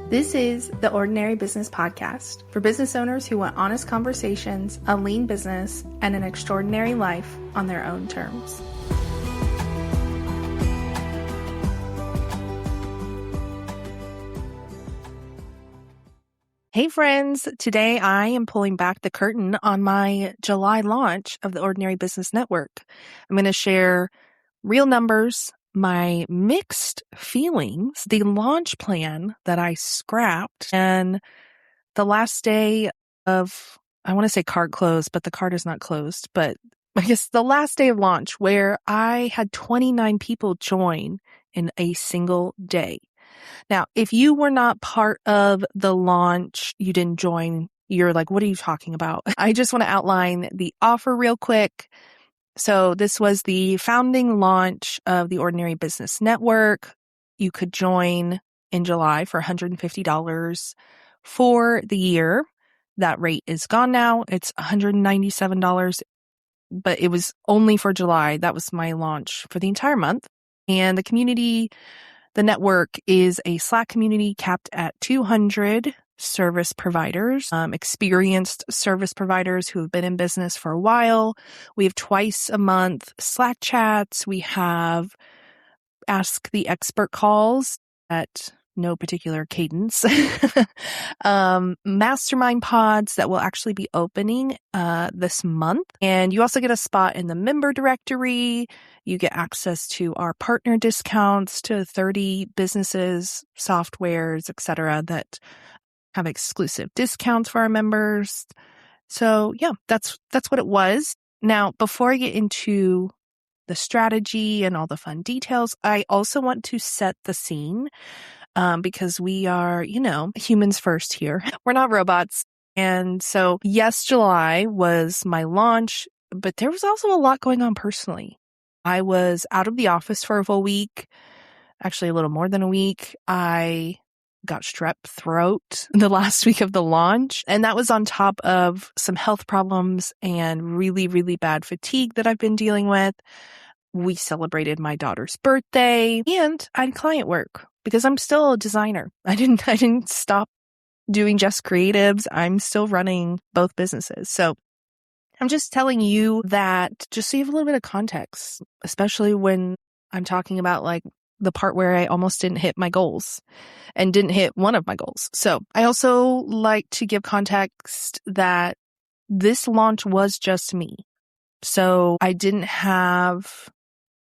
This is the Ordinary Business Podcast for business owners who want honest conversations, a lean business, and an extraordinary life on their own terms. Hey friends, today I am pulling back the curtain on my July launch of the Ordinary Business Network. I'm going to share real numbers, my mixed feelings, the launch plan that I scrapped, and the last day of, I want to say cart closed, but the cart is not closed, but I guess the last day of launch where I had 29 people join in a single day. Now, if you were not part of the launch, you didn't join, you're like, what are you talking about? I just want to outline the offer real quick. So this was the founding launch of the Ordinary Business Network. You could join in July for $150 for the year. That rate is gone now. It's $197, but it was only for July. That was my launch for the entire month. And the community, the network is a Slack community capped at 200 service providers, experienced service providers who have been in business for a while. We have twice a month Slack chats. We have Ask the Expert calls at no particular cadence. Mastermind pods that will actually be opening this month. And you also get a spot in the member directory. You get access to our partner discounts to 30 businesses, softwares, etc. that have exclusive discounts for our members. So yeah, that's what it was. Now, before I get into the strategy and all the fun details, I also want to set the scene because we are, humans first here. We're not robots. And so yes, July was my launch, but there was also a lot going on personally. I was out of the office for a full week, actually a little more than a week. I got strep throat the last week of the launch. And that was on top of some health problems and really, really bad fatigue that I've been dealing with. We celebrated my daughter's birthday and I had client work because I'm still a designer. I didn't stop doing just creatives. I'm still running both businesses. So I'm just telling you that just so you have a little bit of context, especially when I'm talking about like the part where I almost didn't hit my goals and didn't hit one of my goals. So I also like to give context that this launch was just me. So I didn't have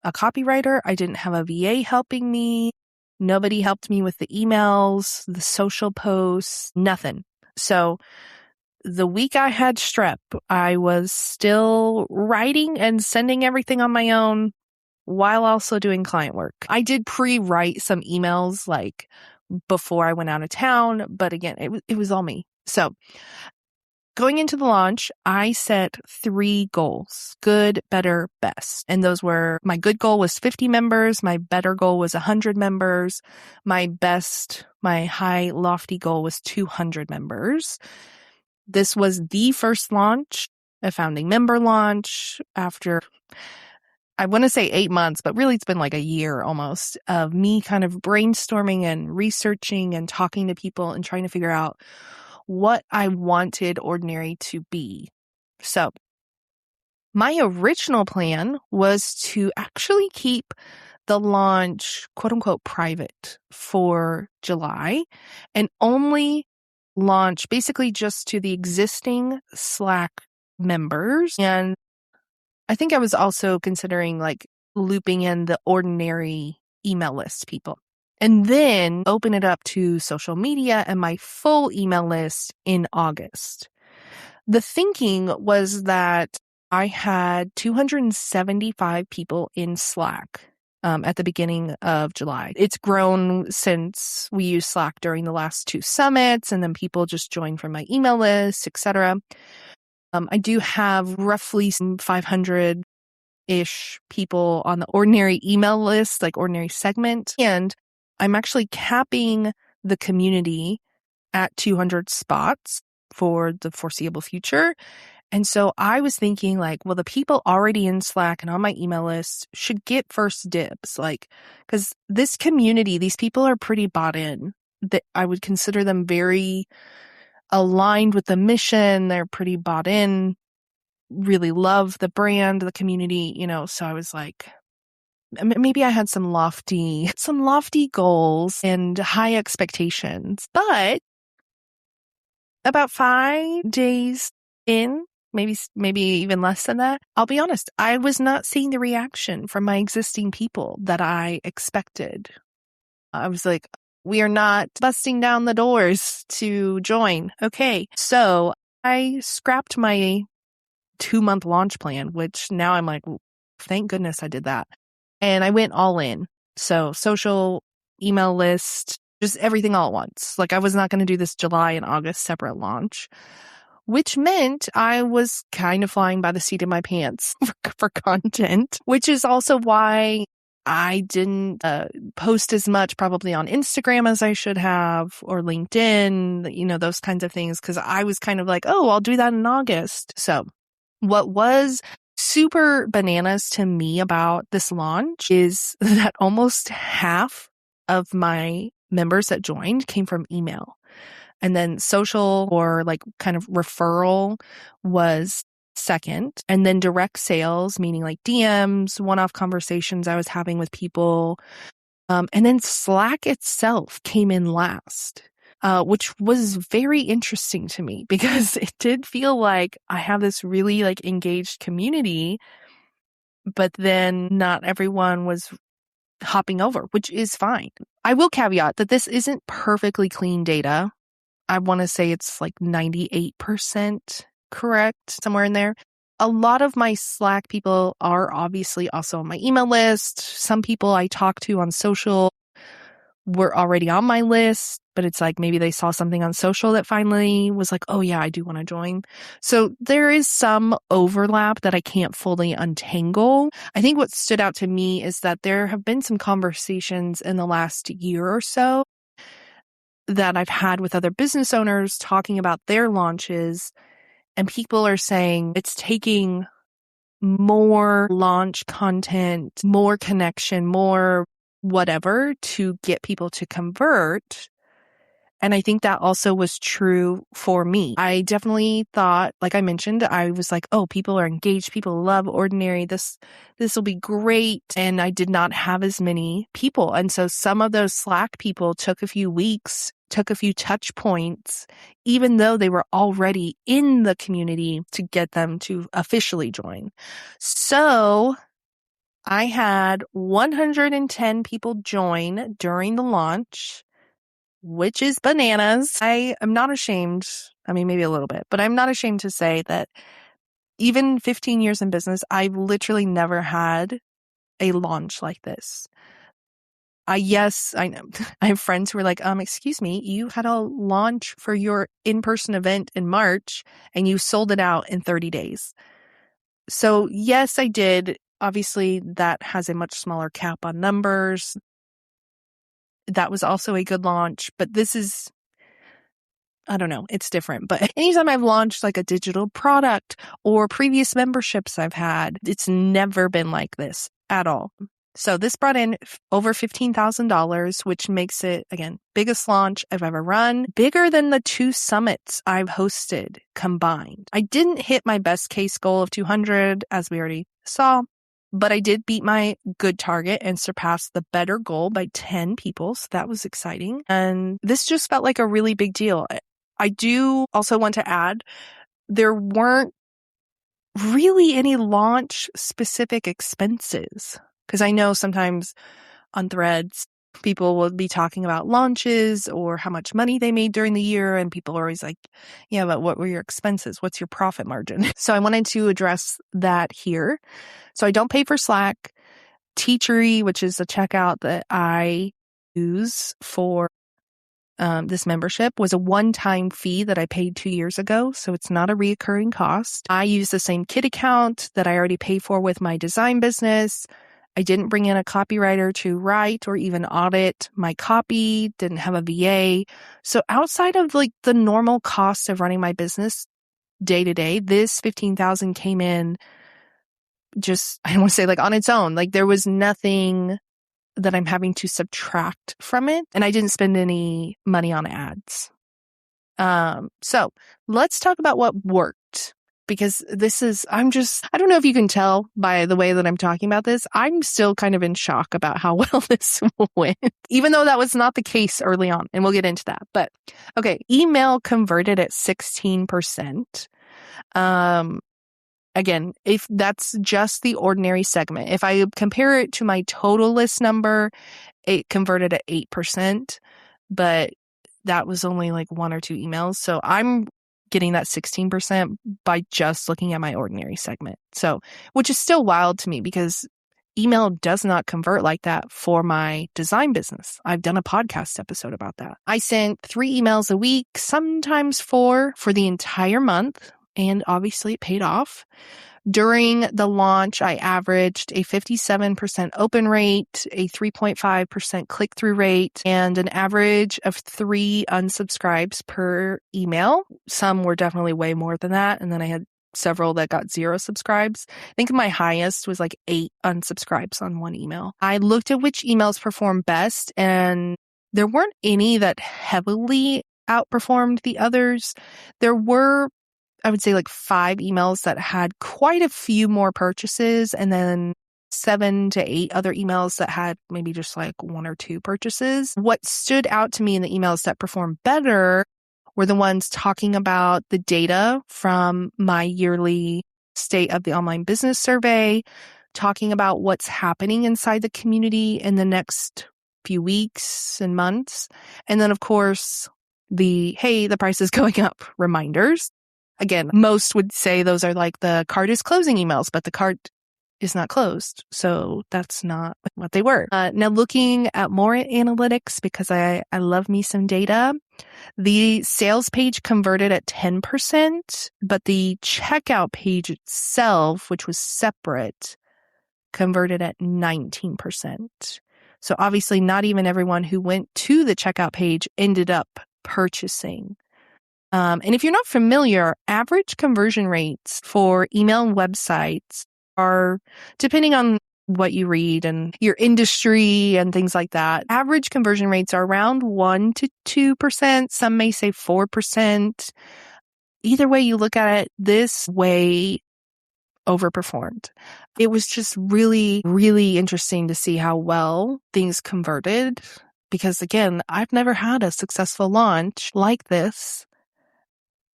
a copywriter. I didn't have a VA helping me. Nobody helped me with the emails, the social posts, nothing. So the week I had strep, I was still writing and sending everything on my own while also doing client work. I did pre-write some emails like before I went out of town, but again, it was all me. So going into the launch, I set 3 goals: good, better, best. And those were, my good goal was 50 members. My better goal was 100 members. My best, my high lofty goal was 200 members. This was the first launch, a founding member launch after, I want to say 8 months, but really it's been like a year almost of me kind of brainstorming and researching and talking to people and trying to figure out what I wanted Ordinary to be. So my original plan was to actually keep the launch, quote unquote, private for July and only launch basically just to the existing Slack members. And I think I was also considering like looping in the Ordinary email list people and then open it up to social media and my full email list in August. The thinking was that I had 275 people in Slack at the beginning of July. It's grown since we used Slack during the last 2 summits, and then people just joined from my email list, etc. I do have roughly 500-ish people on the Ordinary email list, like Ordinary segment. And I'm actually capping the community at 200 spots for the foreseeable future. And so I was thinking like, well, the people already in Slack and on my email list should get first dibs, like, because this community, these people are pretty bought in. that I would consider them very aligned with the mission. They're pretty bought in, really love the brand, the community, so I was like, maybe I had some lofty goals and high expectations, but about 5 days in, maybe even less than that, I'll be honest, I was not seeing the reaction from my existing people that I expected. I was like, we are not busting down the doors to join. Okay. So I scrapped my 2-month launch plan, which now I'm like, thank goodness I did that. And I went all in. So social, email list, just everything all at once. Like I was not going to do this July and August separate launch, which meant I was kind of flying by the seat of my pants for content, which is also why I didn't post as much probably on Instagram as I should have, or LinkedIn, those kinds of things. Cause I was kind of like, oh, I'll do that in August. So what was super bananas to me about this launch is that almost half of my members that joined came from email. And then social or like kind of referral was second. And then direct sales, meaning like DMs, one-off conversations I was having with people. And then Slack itself came in last. Which was very interesting to me because it did feel like I have this really like engaged community, but then not everyone was hopping over, which is fine. I will caveat that this isn't perfectly clean data. I want to say it's like 98% correct, somewhere in there. A lot of my Slack people are obviously also on my email list. Some people I talk to on social were already on my list, but it's like maybe they saw something on social that finally was like, oh yeah, I do want to join. So there is some overlap that I can't fully untangle. I think what stood out to me is that there have been some conversations in the last year or so that I've had with other business owners talking about their launches, and people are saying it's taking more launch content, more connection, more whatever to get people to convert. And I think that also was true for me. I definitely thought, like I mentioned, I was like, oh, people are engaged. People love Ordinary. This will be great. And I did not have as many people. And so some of those Slack people took a few weeks, took a few touch points, even though they were already in the community, to get them to officially join. So I had 110 people join during the launch, which is bananas. I am not ashamed. I mean, maybe a little bit, but I'm not ashamed to say that even 15 years in business, I've literally never had a launch like this. Yes, I know. I have friends who are like, excuse me, you had a launch for your in-person event in March and you sold it out in 30 days. So yes, I did. Obviously, that has a much smaller cap on numbers. That was also a good launch, but this is, I don't know, it's different. But anytime I've launched like a digital product or previous memberships I've had, it's never been like this at all. So this brought in over $15,000, which makes it, again, biggest launch I've ever run, bigger than the 2 summits I've hosted combined. I didn't hit my best case goal of 200, as we already saw, but I did beat my good target and surpass the better goal by 10 people. So that was exciting. And this just felt like a really big deal. I do also want to add, there weren't really any launch specific expenses. Because I know sometimes on Threads, people will be talking about launches or how much money they made during the year. And people are always like, yeah, but what were your expenses? What's your profit margin? So I wanted to address that here. So I don't pay for Slack. Teachery, which is a checkout that I use for this membership, was a one-time fee that I paid 2 years ago. So it's not a reoccurring cost. I use the same Kit account that I already pay for with my design business. I didn't bring in a copywriter to write or even audit my copy, didn't have a VA. So outside of like the normal cost of running my business day to day, this $15,000 came in just, I don't want to say like on its own. Like there was nothing that I'm having to subtract from it, and I didn't spend any money on ads. So let's talk about what worked, because I don't know if you can tell by the way that I'm talking about this. I'm still kind of in shock about how well this went, even though that was not the case early on. And we'll get into that. But okay, email converted at 16%. Again, if that's just the ordinary segment, if I compare it to my total list number, it converted at 8%, but that was only like 1 or 2 emails. So I'm getting that 16% by just looking at my ordinary segment. So, which is still wild to me because email does not convert like that for my design business. I've done a podcast episode about that. I sent 3 emails a week, sometimes 4 for the entire month. And obviously it paid off. During the launch, I averaged a 57% open rate, a 3.5% click-through rate, and an average of 3 unsubscribes per email. Some were definitely way more than that. And then I had several that got 0 subscribes. I think my highest was like 8 unsubscribes on one email. I looked at which emails performed best, and there weren't any that heavily outperformed the others. There were, I would say, like 5 emails that had quite a few more purchases, and then 7 to 8 other emails that had maybe just like 1 or 2 purchases. What stood out to me in the emails that performed better were the ones talking about the data from my yearly State of the Online Business Survey, talking about what's happening inside the community in the next few weeks and months. And then, of course, hey, the price is going up reminders. Again, most would say those are like the cart is closing emails, but the cart is not closed. So that's not what they were. Now looking at more analytics, because I love me some data, the sales page converted at 10%, but the checkout page itself, which was separate, converted at 19%. So obviously not even everyone who went to the checkout page ended up purchasing. And if you're not familiar, average conversion rates for email and websites are, depending on what you read and your industry and things like that, average conversion rates are around 1 to 2%. Some may say 4%. Either way you look at it, this way overperformed. It was just really, really interesting to see how well things converted, because again, I've never had a successful launch like this.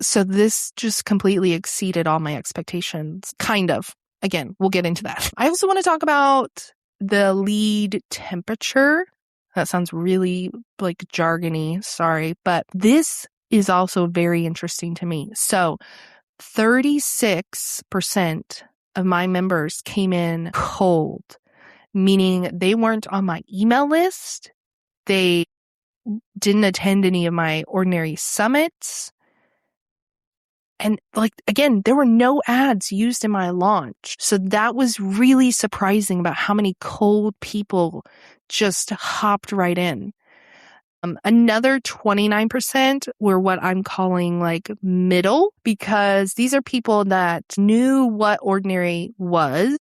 So this just completely exceeded all my expectations, kind of. Again, we'll get into that. I also want to talk about the lead temperature. That sounds really like jargony, sorry, but this is also very interesting to me. So 36% of my members came in cold, meaning they weren't on my email list. They didn't attend any of my ordinary summits. And like, again, there were no ads used in my launch. So that was really surprising about how many cold people just hopped right in. Another 29% were what I'm calling like middle, because these are people that knew what ordinary was,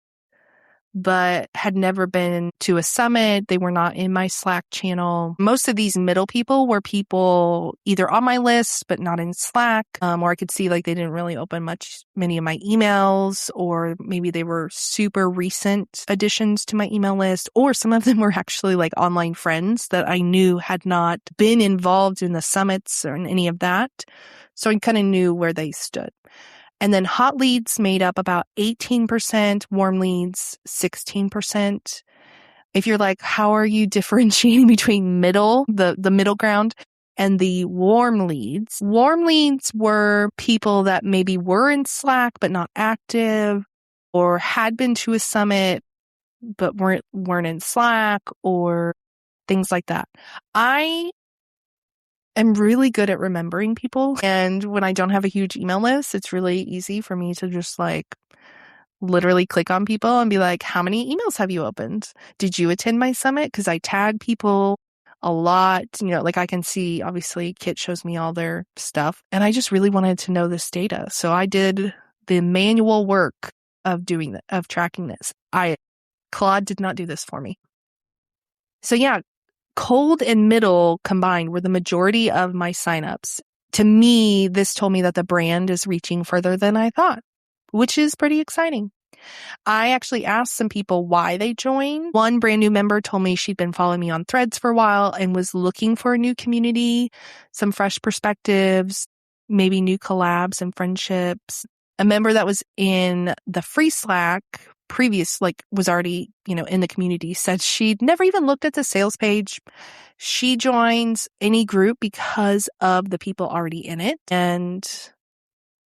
but had never been to a summit. They were not in my Slack channel. Most of these middle people were people either on my list, but not in Slack, or I could see like they didn't really open many of my emails, or maybe they were super recent additions to my email list, or some of them were actually like online friends that I knew had not been involved in the summits or in any of that. So I kind of knew where they stood. And then hot leads made up about 18%, warm leads 16%. If you're like, how are you differentiating between the middle ground, and the warm leads? Warm leads were people that maybe were in Slack but not active, or had been to a summit but weren't in Slack, or things like that. I'm really good at remembering people. And when I don't have a huge email list, it's really easy for me to just like literally click on people and be like, how many emails have you opened? Did you attend my summit? Because I tag people a lot. Like I can see, obviously, Kit shows me all their stuff. And I just really wanted to know this data. So I did the manual work of tracking this. Claude did not do this for me. So yeah, cold and middle combined were the majority of my signups. To me, this told me that the brand is reaching further than I thought, which is pretty exciting. I actually asked some people why they joined. One brand new member told me she'd been following me on Threads for a while and was looking for a new community, some fresh perspectives, maybe new collabs and friendships. A member that was in the free Slack was already, in the community, said she'd never even looked at the sales page. She joins any group because of the people already in it and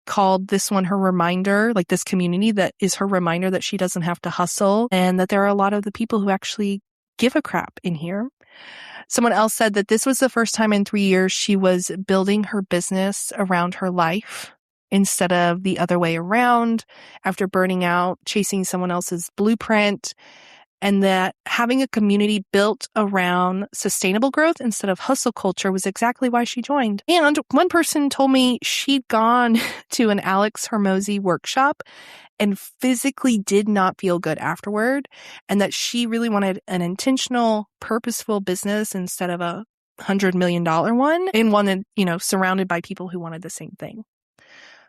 called this one her reminder, like this community that is her reminder that she doesn't have to hustle and that there are a lot of the people who actually give a crap in here. Someone else said that this was the first time in 3 years she was building her business around her life instead of the other way around after burning out, chasing someone else's blueprint, and that having a community built around sustainable growth instead of hustle culture was exactly why she joined. And one person told me she'd gone to an Alex Hormozy workshop and physically did not feel good afterward, and that she really wanted an intentional, purposeful business instead of a $100 million one, and wanted, surrounded by people who wanted the same thing.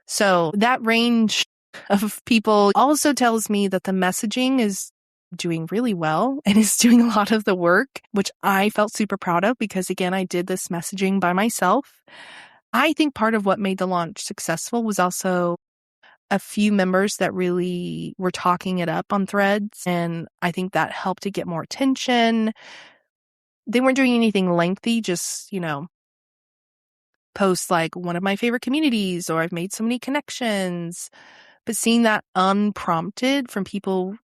So that range of people also tells me that the messaging is doing really well and is doing a lot of the work, which I felt super proud of because, again, I did this messaging by myself. I think part of what made the launch successful was also a few members that really were talking it up on Threads, and I think that helped to get more attention. They weren't doing anything lengthy, just, posts like one of my favorite communities or I've made so many connections. But seeing that unprompted from people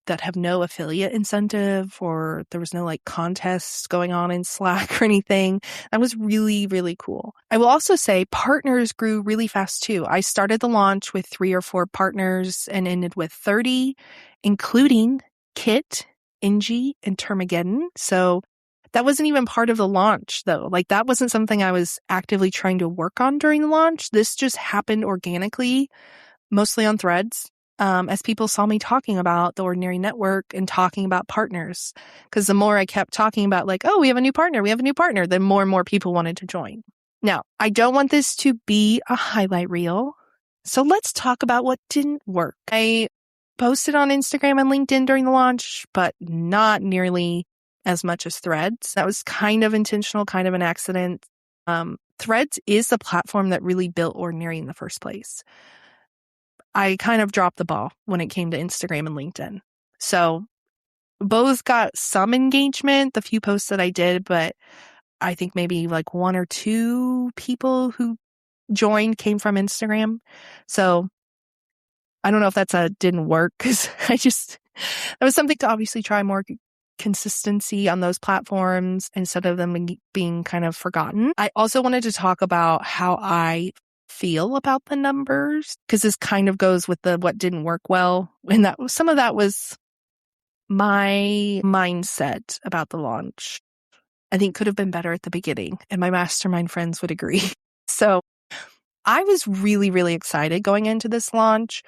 that have no affiliate incentive or there was no contests going on in Slack or anything, that was really, really cool. I will also say partners grew really fast too. I started the launch with 3 or 4 partners and ended with 30, including Kit, Ingy, and Termageddon. So that wasn't even part of the launch though. That wasn't something I was actively trying to work on during the launch. This just happened organically, mostly on Threads, as people saw me talking about the Ordinary Network and talking about partners. Because the more I kept talking about we have a new partner, then more and more people wanted to join. Now, I don't want this to be a highlight reel. So let's talk about what didn't work. I posted on Instagram and LinkedIn during the launch, but not nearly as much as Threads. That was kind of intentional, kind of an accident. Threads is the platform that really built Ordinary in the first place. I kind of dropped the ball when it came to Instagram and LinkedIn. So both got some engagement, the few posts that I did, but I think maybe 1 or 2 people who joined came from Instagram. So I don't know if that's didn't work because that was something to obviously try more consistency on those platforms instead of them being kind of forgotten. I also wanted to talk about how I feel about the numbers because this kind of goes with the what didn't work well. And some of that was my mindset about the launch. I think could have been better at the beginning, and my mastermind friends would agree. So I was really, really excited going into this launch.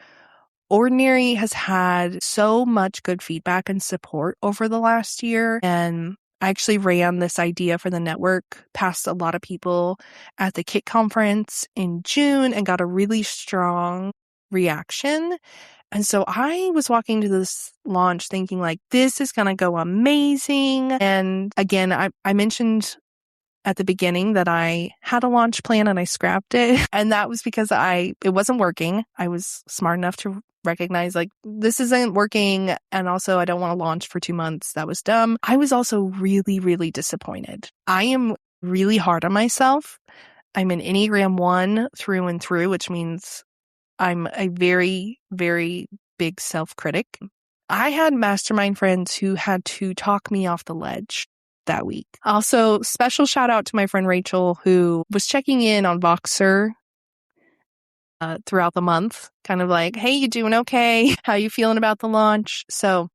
Ordinary has had so much good feedback and support over the last year, and I actually ran this idea for the network past a lot of people at the Kit conference in June and got a really strong reaction. And so I was walking to this launch thinking this is going to go amazing. And again, I mentioned at the beginning that I had a launch plan and I scrapped it. And that was because it wasn't working. I was smart enough to recognize this isn't working. And also I don't want to launch for 2 months. That was dumb. I was also really, really disappointed. I am really hard on myself. I'm an Enneagram 1 through and through, which means I'm a very, very big self-critic. I had mastermind friends who had to talk me off the ledge that week. Also, special shout out to my friend Rachel, who was checking in on Voxer throughout the month, kind of hey, you doing okay? How you feeling about the launch? So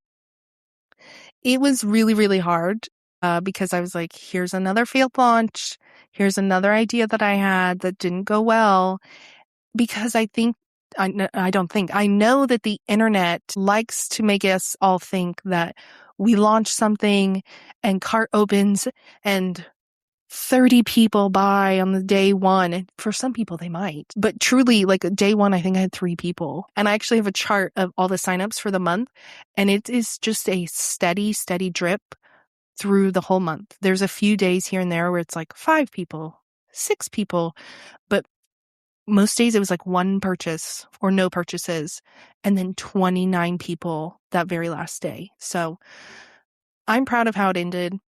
it was really, really hard because I was here's another failed launch. Here's another idea that I had that didn't go well. Because I know that the internet likes to make us all think that we launch something and cart opens and 30 people buy on the day one. And for some people, they might. But truly, like day one, I think I had 3 people. And I actually have a chart of all the signups for the month. And it is just a steady drip through the whole month. There's a few days here and there where it's like 5 people, 6 people. But most days it was like 1 purchase or no purchases. And then 29 people that very last day. So I'm proud of how it ended.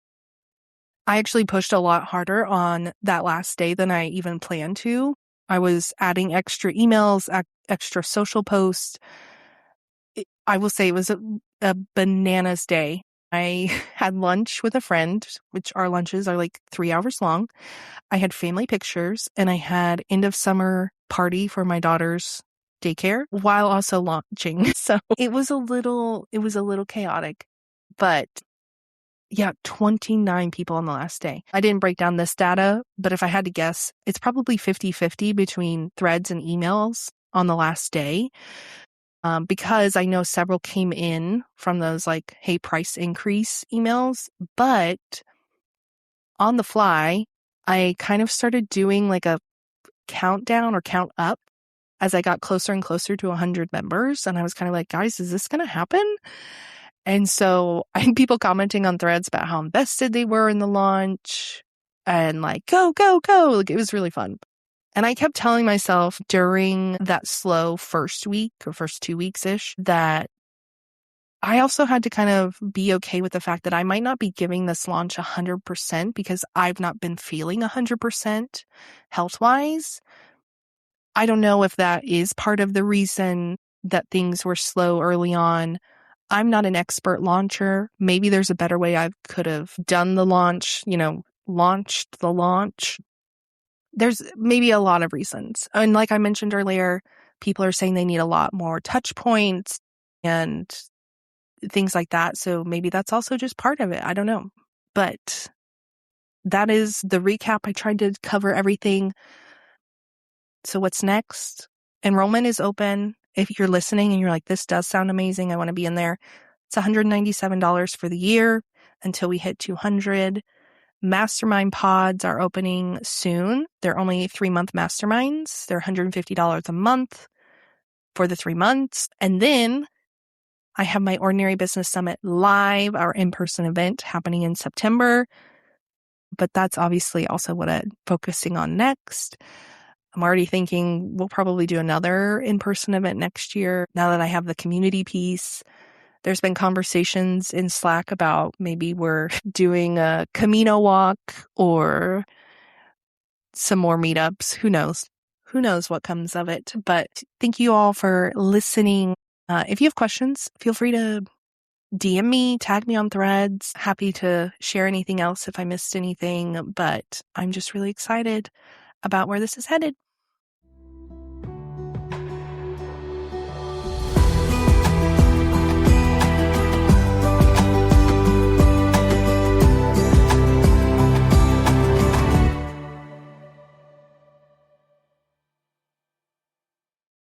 I actually pushed a lot harder on that last day than I even planned to. I was adding extra emails, extra social posts. I will say it was a bananas day. I had lunch with a friend, which our lunches are like 3 hours long. I had family pictures and I had end of summer party for my daughter's daycare while also launching. So it was a little chaotic, but yeah, 29 people on the last day. I didn't break down this data, but if I had to guess, it's probably 50-50 between threads and emails on the last day. Because I know several came in from those like, hey, price increase emails, but on the fly, I kind of started doing like a countdown or count up as I got closer and closer to 100 members. And I was kind of like, guys, is this going to happen? And so I had people commenting on threads about how invested they were in the launch and like, go, go, go. Like, it was really fun. And I kept telling myself during that slow first week or first 2 weeks-ish that I also had to kind of be okay with the fact that I might not be giving this launch 100% because I've not been feeling 100% health-wise. I don't know if that is part of the reason that things were slow early on. I'm not an expert launcher. Maybe there's a better way I could have done the launch, launched the launch. There's maybe a lot of reasons. And like I mentioned earlier, people are saying they need a lot more touch points and things like that. So maybe that's also just part of it. I don't know. But that is the recap. I tried to cover everything. So what's next? Enrollment is open. If you're listening and you're like, this does sound amazing, I want to be in there. It's $197 for the year until we hit 200. Mastermind pods are opening soon. They're only 3-month masterminds. They're $150 a month for the 3 months. And then I have my Ordinary Business Summit live, our in-person event happening in September. But that's obviously also what I'm focusing on next. I'm already thinking we'll probably do another in-person event next year now that I have the community piece. There's been conversations in Slack about maybe we're doing a Camino walk or some more meetups. Who knows? Who knows what comes of it? But thank you all for listening. If you have questions, feel free to DM me, tag me on threads. Happy to share anything else if I missed anything. But I'm just really excited about where this is headed.